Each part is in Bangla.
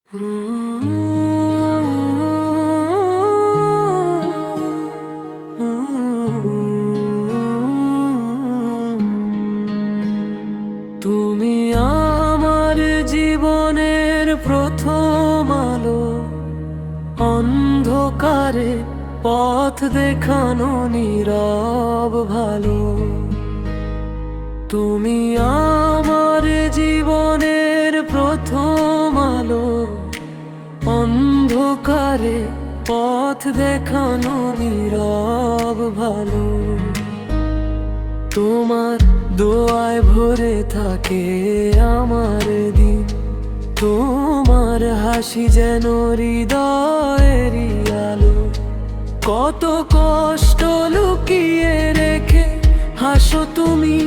তুমি আমার জীবনের প্রথম আলো, অন্ধকারে পথ দেখানো নীরব ভালো। তুমি আমার জীবনের প্রথম আলো, অন্ধকারে পথ দেখানো নীরব ভালো। তোমার দোয়ায় ভরে থাকে আমার দিন, তোমার হাসি যেন হৃদয়েরই আলো। কত কষ্ট লুকিয়ে রেখে হাসো তুমি,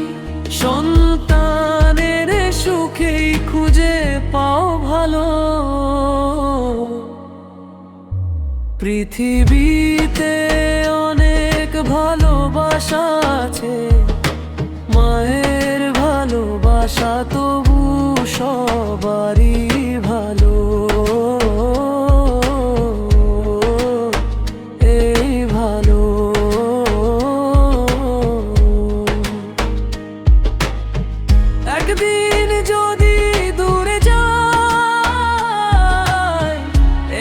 সন্তানের সুখেই খুঁজে পাও ভালো। পৃথিবীতে অনেক ভালোবাসা আছে, মায়ের ভালোবাসা তবু সবারই ভালো। এই ভালো একদিন যদি দূরে যাই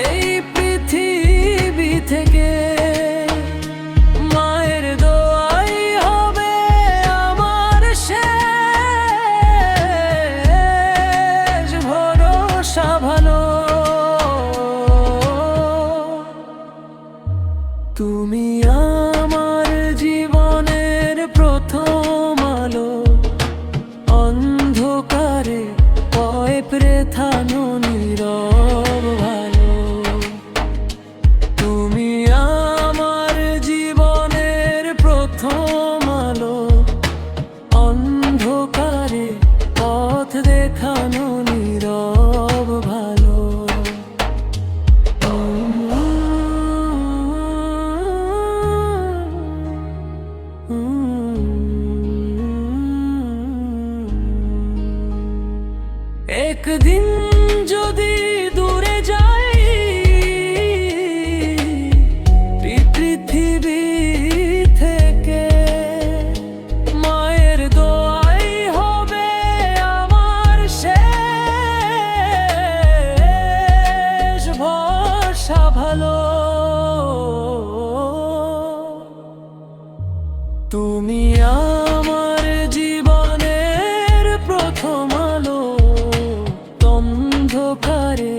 এই পৃথিবী থেকে, মায়ের দোয়াই হবে আমার শেষ ভরসা ভালো। তুমি আমার জীবনের প্রথম আলো, অন্ধকারে পথ দেখানো নীরব ভালো। তুমি আমার জীবনের প্রথম আলো, অন্ধকারে পথ দেখানো নীরব ভালো। একদিন যদি দূরে যাই পৃথিবী থেকে, মায়ের দোয়াই হবে আমার শেষ ভরসা ভালো। তুমি আমার জীবনের প্রথম আলো, অন্ধকারে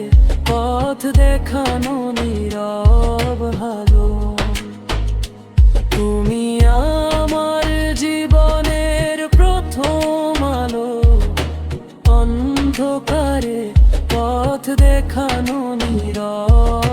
পথ দেখানো নীরব ভালো। তুমি আমার জীবনের প্রথম আলো, অন্ধকারে পথ দেখানো নীরব